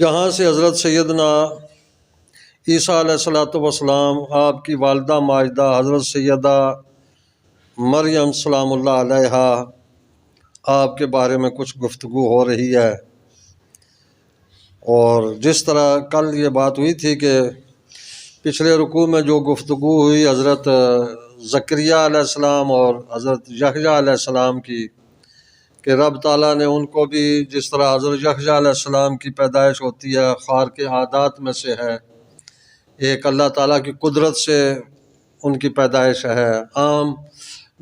جہاں سے حضرت سیدنا عیسیٰ علیہ الصلوۃ والسلام، آپ کی والدہ ماجدہ حضرت سیدہ مریم سلام اللہ علیہا، آپ کے بارے میں کچھ گفتگو ہو رہی ہے۔ اور جس طرح کل یہ بات ہوئی تھی کہ پچھلے رکوع میں جو گفتگو ہوئی حضرت زکریا علیہ السلام اور حضرت یحییٰ علیہ السلام کی، کہ رب تعالیٰ نے ان کو بھی جس طرح حضرت یحییٰ علیہ السلام کی پیدائش ہوتی ہے خارق عادات میں سے ہے، ایک اللہ تعالیٰ کی قدرت سے ان کی پیدائش ہے، عام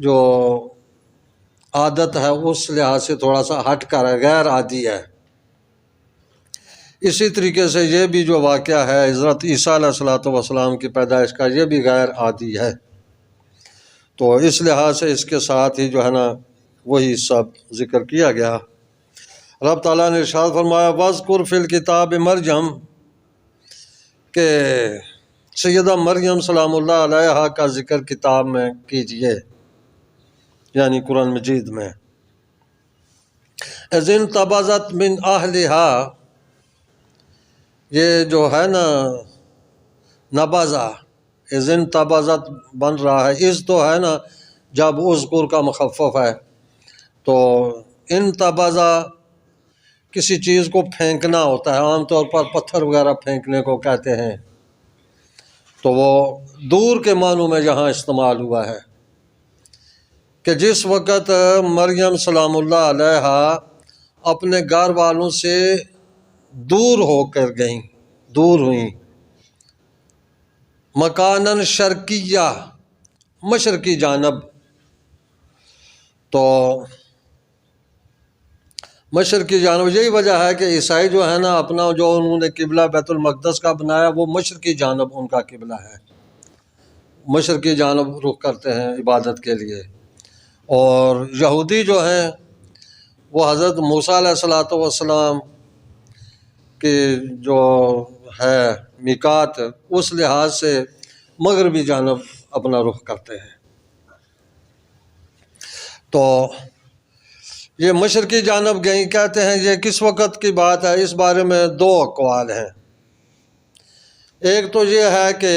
جو عادت ہے اس لحاظ سے تھوڑا سا ہٹ کر ہے، غیر عادی ہے۔ اسی طریقے سے یہ بھی جو واقعہ ہے حضرت عیسیٰ علیہ الصلوۃ والسلام کی پیدائش کا، یہ بھی غیر عادی ہے۔ تو اس لحاظ سے اس کے ساتھ ہی جو ہے نا وہی سب ذکر کیا گیا۔ رب تعالیٰ نے ارشاد فرمایا وَاذْكُرْ فِي الْكِتَابِ مریم، کہ سیدہ مریم سلام اللہ علیہا کا ذکر کتاب میں کیجئے، یعنی قرآن مجید میں۔ اذ انتبذت من اہلہا، یہ جو ہے نا نبذہ، اذ انتبذت بن رہا ہے، اس تو ہے نا جب اذکر کا مخفف ہے، تو انتبذہ کسی چیز کو پھینکنا ہوتا ہے، عام طور پر پتھر وغیرہ پھینکنے کو کہتے ہیں، تو وہ دور کے معنوں میں یہاں استعمال ہوا ہے کہ جس وقت مریم سلام اللہ علیہا اپنے گھر والوں سے دور ہو کر گئیں، دور ہوئیں، مکاناً شرقیہ، مشرقی جانب، تو مشرقی جانب یہی وجہ ہے کہ عیسائی جو ہے نا اپنا جو انہوں نے قبلہ بیت المقدس کا بنایا وہ مشرقی جانب ان کا قبلہ ہے، مشرقی جانب رخ کرتے ہیں عبادت کے لیے۔ اور یہودی جو ہیں وہ حضرت موسیٰ علیہ الصلوۃ والسلام کی جو ہے میقات، اس لحاظ سے مغربی جانب اپنا رخ کرتے ہیں۔ تو یہ مشرقی جانب گئیں کہتے ہیں، یہ کس وقت کی بات ہے؟ اس بارے میں دو اقوال ہیں۔ ایک تو یہ ہے کہ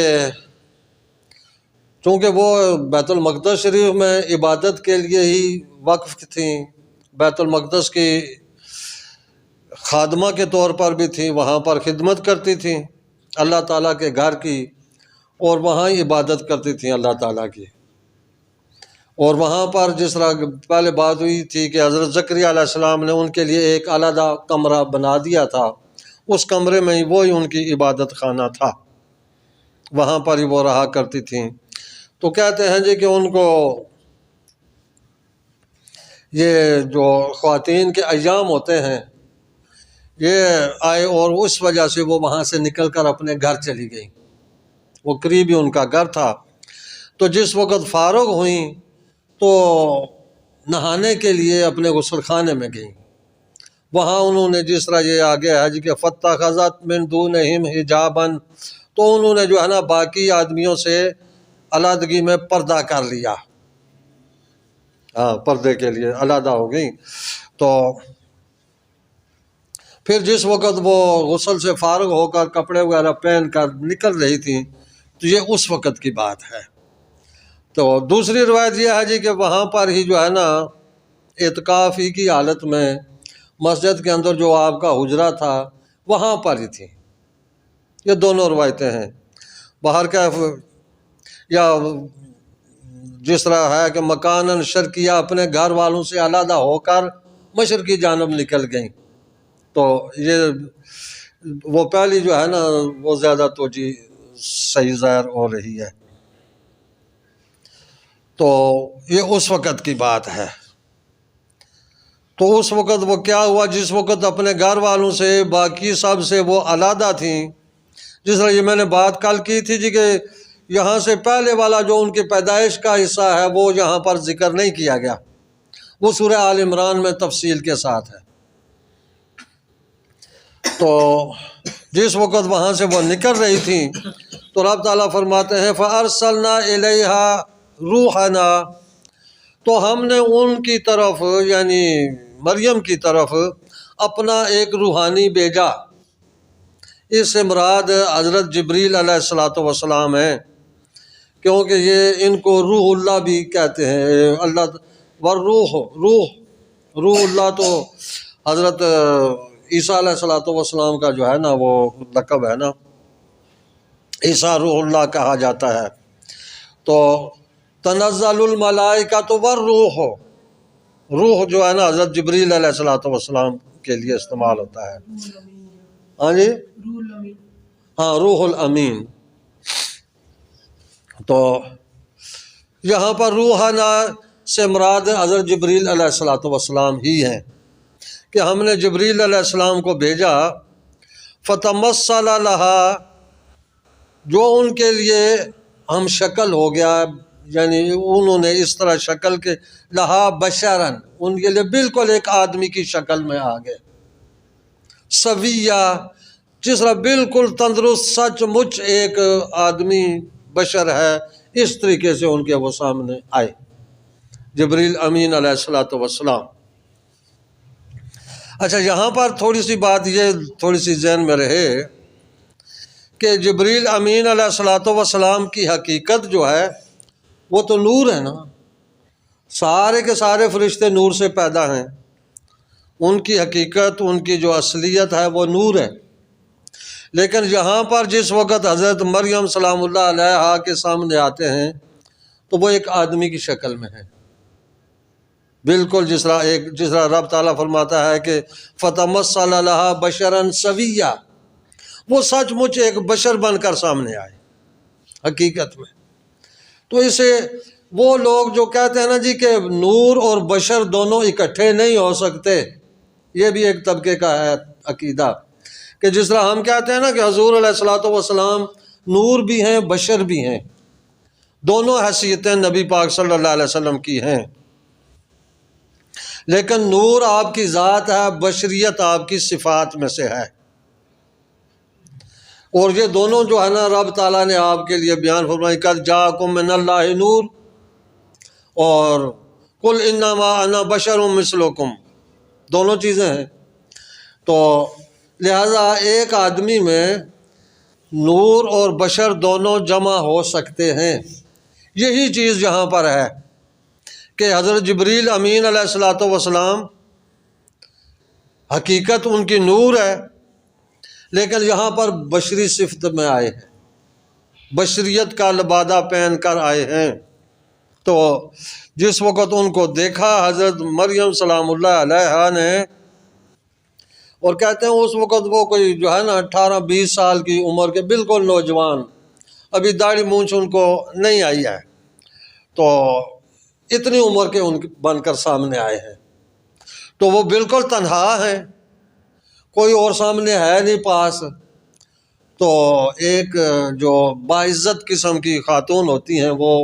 چونکہ وہ بیت المقدس شریف میں عبادت کے لیے ہی وقف تھیں، بیت المقدس کی خادمہ کے طور پر بھی تھیں، وہاں پر خدمت کرتی تھیں اللہ تعالیٰ کے گھر کی، اور وہاں ہی عبادت کرتی تھیں اللہ تعالیٰ کی۔ اور وہاں پر جس طرح پہلے بات ہوئی تھی کہ حضرت زکریا علیہ السلام نے ان کے لیے ایک علیحدہ کمرہ بنا دیا تھا، اس کمرے میں ہی وہی ان کی عبادت خانہ تھا، وہاں پر ہی وہ رہا کرتی تھیں۔ تو کہتے ہیں جی کہ ان کو یہ جو خواتین کے ایام ہوتے ہیں یہ آئے، اور اس وجہ سے وہ وہاں سے نکل کر اپنے گھر چلی گئیں، وہ قریبی ان کا گھر تھا۔ تو جس وقت فارغ ہوئیں تو نہانے کے لیے اپنے غسل خانے میں گئیں، وہاں انہوں نے جس طرح یہ آگے ہے جی کہ فَاتَّخَذَتْ مِن دُونِهِمْ حِجَابًا، تو انہوں نے جو ہے نا باقی آدمیوں سے علیحدگی میں پردہ کر لیا، پردے کے لیے علیحدہ ہو گئیں۔ تو پھر جس وقت وہ غسل سے فارغ ہو کر کپڑے وغیرہ پہن کر نکل رہی تھیں تو یہ اس وقت کی بات ہے۔ تو دوسری روایت یہ ہے جی کہ وہاں پر ہی جو ہے نا اعتکاف ہی کی حالت میں مسجد کے اندر جو آپ کا حجرہ تھا وہاں پر ہی تھی۔ یہ دونوں روایتیں ہیں۔ باہر کیف یا جس طرح ہے کہ مکاناً شرقیہ، اپنے گھر والوں سے علیحدہ ہو کر مشرقی جانب نکل گئیں، تو یہ وہ پہلی جو ہے نا وہ زیادہ توجہ صحیح ظاہر ہو رہی ہے۔ تو یہ اس وقت کی بات ہے۔ تو اس وقت وہ کیا ہوا؟ جس وقت اپنے گھر والوں سے باقی سب سے وہ علیحدہ تھیں، جس طرح یہ میں نے بات کل کی تھی جی کہ یہاں سے پہلے والا جو ان کی پیدائش کا حصہ ہے وہ یہاں پر ذکر نہیں کیا گیا، وہ سورہ آل عمران میں تفصیل کے ساتھ ہے۔ تو جس وقت وہاں سے وہ نکل رہی تھیں تو رب تعالیٰ فرماتے ہیں فَأَرْسَلْنَا إِلَيْهَا رُوحَنَا، تو ہم نے ان کی طرف یعنی مریم کی طرف اپنا ایک روحانی بھیجا، اس سے مراد حضرت جبریل علیہ الصلوۃ والسلام ہیں، کیونکہ یہ ان کو روح اللہ بھی کہتے ہیں۔ اللہ روح اللہ تو حضرت عیسیٰ علیہ الصلوۃ والسلام کا جو ہے نا وہ لقب ہے نا، عیسیٰ روح اللہ کہا جاتا ہے۔ تو تنزل الملائکۃ والروح، روح جو ہے نا حضرت جبریل علیہ الصلوۃ والسلام کے لیے استعمال ہوتا ہے۔ ہاں جی، ہاں، روح الامین۔ تو یہاں پر روحنا سے مراد حضرت جبریل علیہ الصلوۃ والسلام ہی ہیں کہ ہم نے جبریل علیہ السلام کو بھیجا، فتمثل لہا، جو ان کے لیے ہم شکل ہو گیا، یعنی انہوں نے اس طرح شکل کے لہا بشرن، ان کے لیے بالکل ایک آدمی کی شکل میں آ گئے، سویہ، جس طرح بالکل تندرست سچ مچ ایک آدمی بشر ہے، اس طریقے سے ان کے وہ سامنے آئے جبریل امین علیہ الصلوۃ والسلام۔ اچھا، یہاں پر تھوڑی سی بات یہ تھوڑی سی ذہن میں رہے کہ جبریل امین علیہ الصلوۃ والسلام کی حقیقت جو ہے وہ تو نور ہے نا، سارے کے سارے فرشتے نور سے پیدا ہیں، ان کی حقیقت، ان کی جو اصلیت ہے وہ نور ہے۔ لیکن یہاں پر جس وقت حضرت مریم سلام اللہ علیہا کے سامنے آتے ہیں تو وہ ایک آدمی کی شکل میں ہے، بالکل جس طرح رب تعالیٰ فرماتا ہے کہ فتمثل لہا بشرا سویہ، وہ سچ مچ ایک بشر بن کر سامنے آئے حقیقت میں۔ تو اسے وہ لوگ جو کہتے ہیں نا جی کہ نور اور بشر دونوں اکٹھے نہیں ہو سکتے، یہ بھی ایک طبقے کا ہے عقیدہ، کہ جس طرح ہم کہتے ہیں نا کہ حضور علیہ الصلوۃ والسلام نور بھی ہیں بشر بھی ہیں، دونوں حیثیتیں نبی پاک صلی اللہ علیہ وسلم کی ہیں، لیکن نور آپ کی ذات ہے، بشریت آپ کی صفات میں سے ہے۔ اور یہ دونوں جو ہے نا رب تعالیٰ نے آپ کے لیے بیان فرمائی، قد جاءکم من اللہ نور، اور قل انما انا بشر مثلکم، دونوں چیزیں ہیں۔ تو لہذا ایک آدمی میں نور اور بشر دونوں جمع ہو سکتے ہیں۔ یہی چیز یہاں پر ہے کہ حضرت جبریل امین علیہ الصلوۃ والسلام حقیقت ان کی نور ہے، لیکن یہاں پر بشری صفت میں آئے ہیں، بشریت کا لبادہ پہن کر آئے ہیں۔ تو جس وقت ان کو دیکھا حضرت مریم سلام اللہ علیہا نے، اور کہتے ہیں اس وقت وہ کوئی جو ہے نا 18-20 سال کی عمر کے بالکل نوجوان، ابھی داڑھی مونچھ ان کو نہیں آئی ہے، تو اتنی عمر کے ان بن کر سامنے آئے ہیں، تو وہ بالکل تنہا ہیں، کوئی اور سامنے ہے نہیں پاس۔ تو ایک جو باعزت قسم کی خاتون ہوتی ہیں وہ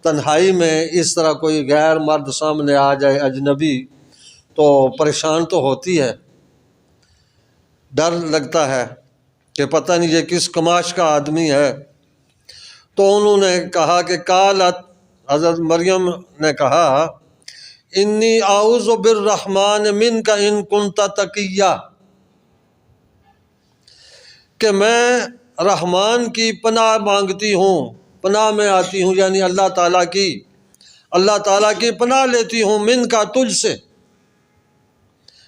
تنہائی میں اس طرح کوئی غیر مرد سامنے آ جائے اجنبی تو پریشان تو ہوتی ہے، ڈر لگتا ہے کہ پتہ نہیں یہ کس کماش کا آدمی ہے۔ تو انہوں نے کہا کہ قالت، حضرت مریم نے کہا، انی اعوذ بالرحمن منک ان کنت تقیہ، کہ میں رحمان کی پناہ مانگتی ہوں، پناہ میں آتی ہوں، یعنی اللہ تعالیٰ کی پناہ لیتی ہوں، من کا تجھ سے،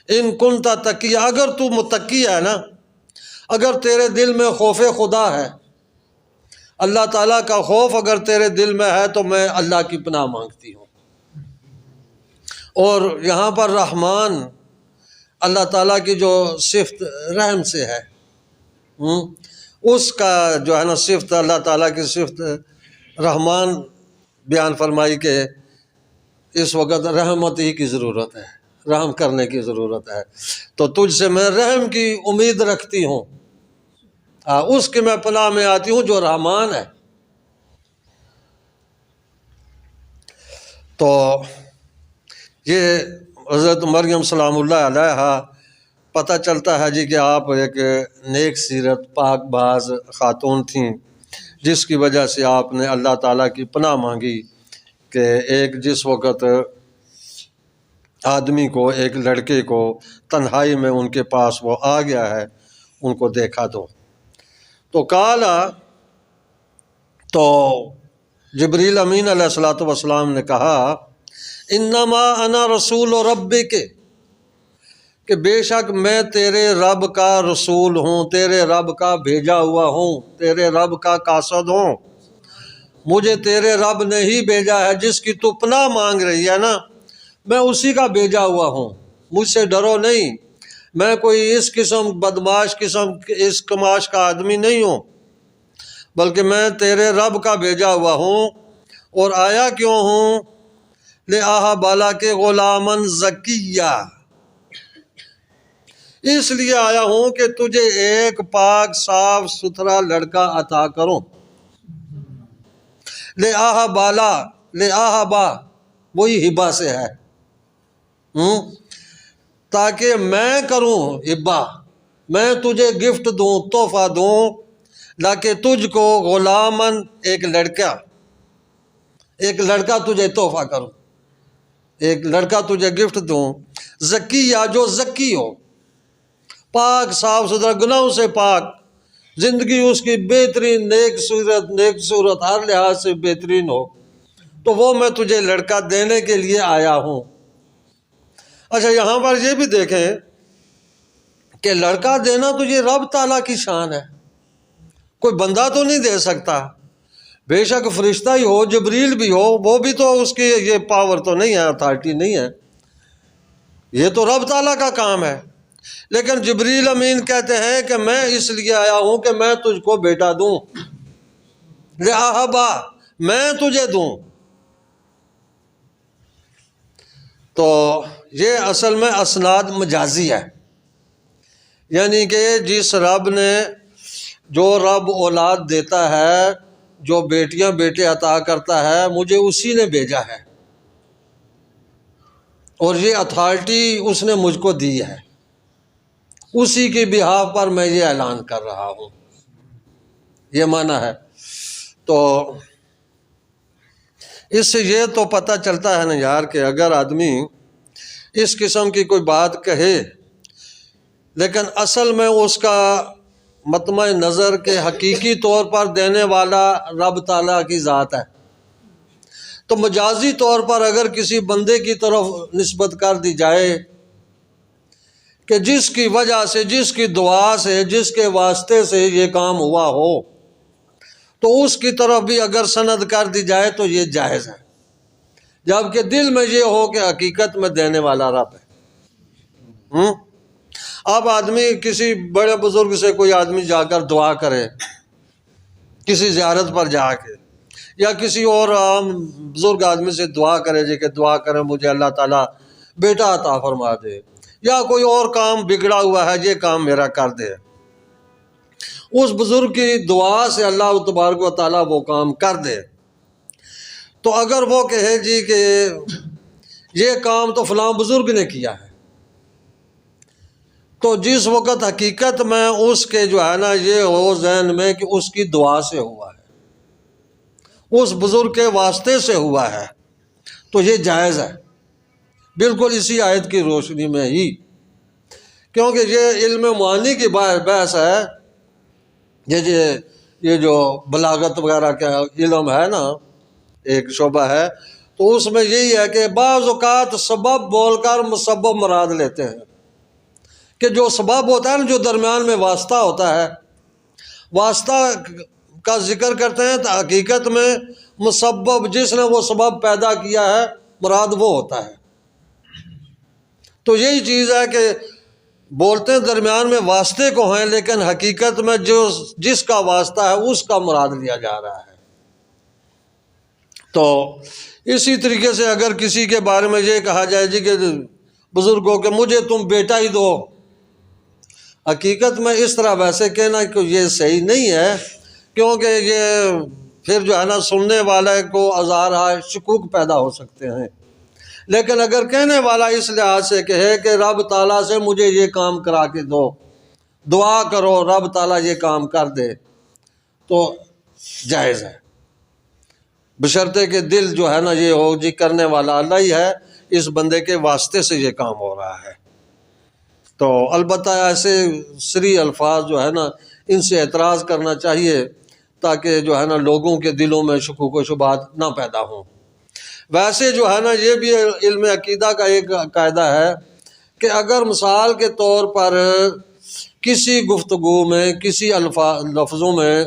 ان کنت تقیہ، اگر تو متقی ہے نا، اگر تیرے دل میں خوف خدا ہے، اللہ تعالیٰ کا خوف اگر تیرے دل میں ہے تو میں اللہ کی پناہ مانگتی ہوں۔ اور یہاں پر رحمان اللہ تعالیٰ کی جو صفت رحم سے ہے، اس کا جو ہے نا صفت، اللہ تعالیٰ کی صفت رحمان بیان فرمائی کہ اس وقت رحمت ہی کی ضرورت ہے، رحم کرنے کی ضرورت ہے، تو تجھ سے میں رحم کی امید رکھتی ہوں، اس کی میں پناہ میں آتی ہوں جو رحمان ہے۔ تو یہ حضرت مریم سلام اللہ علیہا پتہ چلتا ہے جی کہ آپ ایک نیک سیرت پاک باز خاتون تھیں، جس کی وجہ سے آپ نے اللہ تعالیٰ کی پناہ مانگی کہ ایک جس وقت آدمی کو، ایک لڑکے کو تنہائی میں ان کے پاس وہ آ گیا ہے، ان کو دیکھا تو کالا، تو جبریل امین علیہ الصلوۃ والسلام نے کہا انما انا رسول ربک، کہ بے شک میں تیرے رب کا رسول ہوں، تیرے رب کا بھیجا ہوا ہوں، تیرے رب کا قاصد ہوں۔ مجھے تیرے رب نے ہی بھیجا ہے، جس کی تو پناہ مانگ رہی ہے نا، میں اسی کا بھیجا ہوا ہوں، مجھ سے ڈرو نہیں، میں کوئی اس قسم بدماش قسم اس کماش کا آدمی نہیں ہوں، بلکہ میں تیرے رب کا بھیجا ہوا ہوں۔ اور آیا کیوں ہوں؟ لِأَہَبَ لَكَ غُلَامًا زَكِيًّا، اس لیے آیا ہوں کہ تجھے ایک پاک صاف ستھرا لڑکا عطا کروں۔ لِأَہَبَ وہی ہبہ سے ہے، تاکہ میں کروں ہبہ، میں تجھے گفٹ دوں، تحفہ دوں، لَكَ تجھ کو غلامن ایک لڑکا تجھے تحفہ کروں، ایک لڑکا تجھے گفٹ دوں، زکیہ جو زکی ہو، پاک صاف ستھرا، گناہوں سے پاک، زندگی اس کی بہترین، نیک صورت ہر لحاظ سے بہترین ہو، تو وہ میں تجھے لڑکا دینے کے لیے آیا ہوں۔ اچھا یہاں پر یہ بھی دیکھیں کہ لڑکا دینا تو یہ رب تعالیٰ کی شان ہے، کوئی بندہ تو نہیں دے سکتا، بے شک فرشتہ ہی ہو، جبریل بھی ہو، وہ بھی تو اس کی یہ پاور تو نہیں ہے، اتھارٹی نہیں ہے، یہ تو رب تعالیٰ کا کام ہے۔ لیکن جبریل امین کہتے ہیں کہ میں اس لیے آیا ہوں کہ میں تجھ کو بیٹا دوں، لِأَہَبَ میں تجھے دوں۔ تو یہ اصل میں اسناد مجازی ہے، یعنی کہ جس رب نے، جو رب اولاد دیتا ہے، جو بیٹیاں بیٹے عطا کرتا ہے، مجھے اسی نے بھیجا ہے، اور یہ اتھارٹی اس نے مجھ کو دی ہے، اسی کی بہاف پر میں یہ اعلان کر رہا ہوں، یہ معنی ہے۔ تو اس سے یہ تو پتہ چلتا ہے نا یار کہ اگر آدمی اس قسم کی کوئی بات کہے لیکن اصل میں اس کا مطمع نظر کے حقیقی طور پر دینے والا رب تعالیٰ کی ذات ہے، تو مجازی طور پر اگر کسی بندے کی طرف نسبت کر دی جائے کہ جس کی وجہ سے، جس کی دعا سے، جس کے واسطے سے یہ کام ہوا ہو، تو اس کی طرف بھی اگر سند کر دی جائے تو یہ جائز ہے، جبکہ دل میں یہ ہو کہ حقیقت میں دینے والا رب ہے۔ اب آدمی کسی بڑے بزرگ سے کوئی آدمی جا کر دعا کرے، کسی زیارت پر جا کے، یا کسی اور عام بزرگ آدمی سے دعا کرے جی کہ دعا کرے مجھے اللہ تعالیٰ بیٹا عطا فرما دے، یا کوئی اور کام بگڑا ہوا ہے یہ کام میرا کر دے، اس بزرگ کی دعا سے اللہ تبارک و تعالیٰ وہ کام کر دے، تو اگر وہ کہے جی کہ یہ کام تو فلاں بزرگ نے کیا ہے، تو جس وقت حقیقت میں اس کے جو ہے نا یہ ہو ذہن میں کہ اس کی دعا سے ہوا ہے، اس بزرگ کے واسطے سے ہوا ہے، تو یہ جائز ہے، بالکل اسی آیت کی روشنی میں ہی، کیونکہ یہ علم معانی کی بحث ہے، یہ جو بلاغت وغیرہ کا علم ہے نا، ایک شعبہ ہے، تو اس میں یہی ہے کہ بعض اوقات سبب بول کر مسبب مراد لیتے ہیں، کہ جو سبب ہوتا ہے نا، جو درمیان میں واسطہ ہوتا ہے، واسطہ کا ذکر کرتے ہیں، تو حقیقت میں مسبب جس نے وہ سبب پیدا کیا ہے مراد وہ ہوتا ہے۔ تو یہی چیز ہے کہ بولتے ہیں درمیان میں واسطے کو ہیں، لیکن حقیقت میں جس کا واسطہ ہے اس کا مراد لیا جا رہا ہے۔ تو اسی طریقے سے اگر کسی کے بارے میں یہ کہا جائے جی کہ بزرگوں کہ مجھے تم بیٹا ہی دو، حقیقت میں اس طرح ویسے کہنا کہ یہ صحیح نہیں ہے، کیونکہ یہ پھر جو ہے نا سننے والے کو آزار شکوک پیدا ہو سکتے ہیں، لیکن اگر کہنے والا اس لحاظ سے کہے کہ رب تعالیٰ سے مجھے یہ کام کرا کے دو، دعا کرو رب تعالیٰ یہ کام کر دے، تو جائز ہے، بشرطے کہ دل جو ہے نا یہ ہو جی کرنے والا اللہ ہی ہے، اس بندے کے واسطے سے یہ کام ہو رہا ہے۔ تو البتہ ایسے سری الفاظ جو ہے نا ان سے اعتراض کرنا چاہیے تاکہ جو ہے نا لوگوں کے دلوں میں شکوک و شبہات نہ پیدا ہوں۔ ویسے جو ہے نا یہ بھی علم عقیدہ کا ایک قاعدہ ہے کہ اگر مثال کے طور پر کسی گفتگو میں کسی لفظوں میں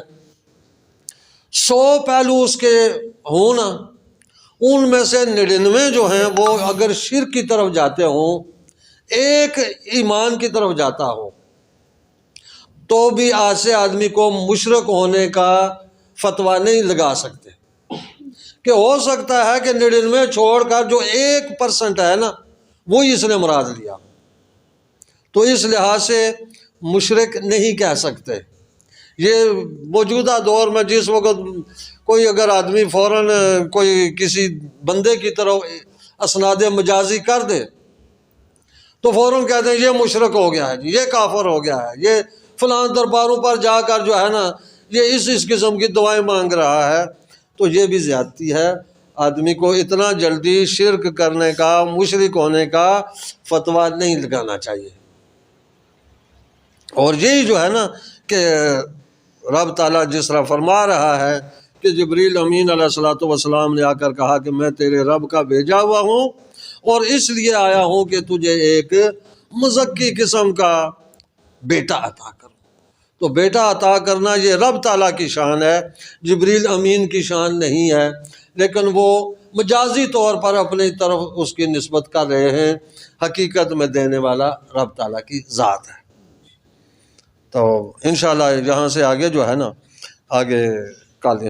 100 پہلو اس کے ہوں نا، ان میں سے 99 جو ہیں وہ اگر شرک کی طرف جاتے ہوں، ایک ایمان کی طرف جاتا ہو، تو بھی ایسے آدمی کو مشرک ہونے کا فتویٰ نہیں لگا سکتے، کہ ہو سکتا ہے کہ 99 چھوڑ کر جو 1% ہے نا وہی اس نے مراد لیا، تو اس لحاظ سے مشرک نہیں کہہ سکتے۔ یہ موجودہ دور میں جس وقت کوئی اگر آدمی فوراً کوئی کسی بندے کی طرف اسناد مجازی کر دے تو فوراً کہتے ہیں یہ مشرک ہو گیا ہے جی، یہ کافر ہو گیا ہے، یہ فلاں درباروں پر جا کر جو ہے نا یہ اس قسم کی دعائیں مانگ رہا ہے، تو یہ بھی زیادتی ہے۔ آدمی کو اتنا جلدی شرک کرنے کا، مشرک ہونے کا فتویٰ نہیں لگانا چاہیے۔ اور یہی جو ہے نا کہ رب تعالیٰ جس طرح فرما رہا ہے کہ جبریل امین علیہ الصلوۃ والسلام نے آ کر کہا کہ میں تیرے رب کا بھیجا ہوا ہوں اور اس لیے آیا ہوں کہ تجھے ایک مزکی قسم کا بیٹا عطا کروں۔ تو بیٹا عطا کرنا یہ رب تعالیٰ کی شان ہے، جبریل امین کی شان نہیں ہے، لیکن وہ مجازی طور پر اپنی طرف اس کی نسبت کر رہے ہیں، حقیقت میں دینے والا رب تعالیٰ کی ذات ہے۔ تو انشاءاللہ یہاں سے آگے جو ہے نا آگے کل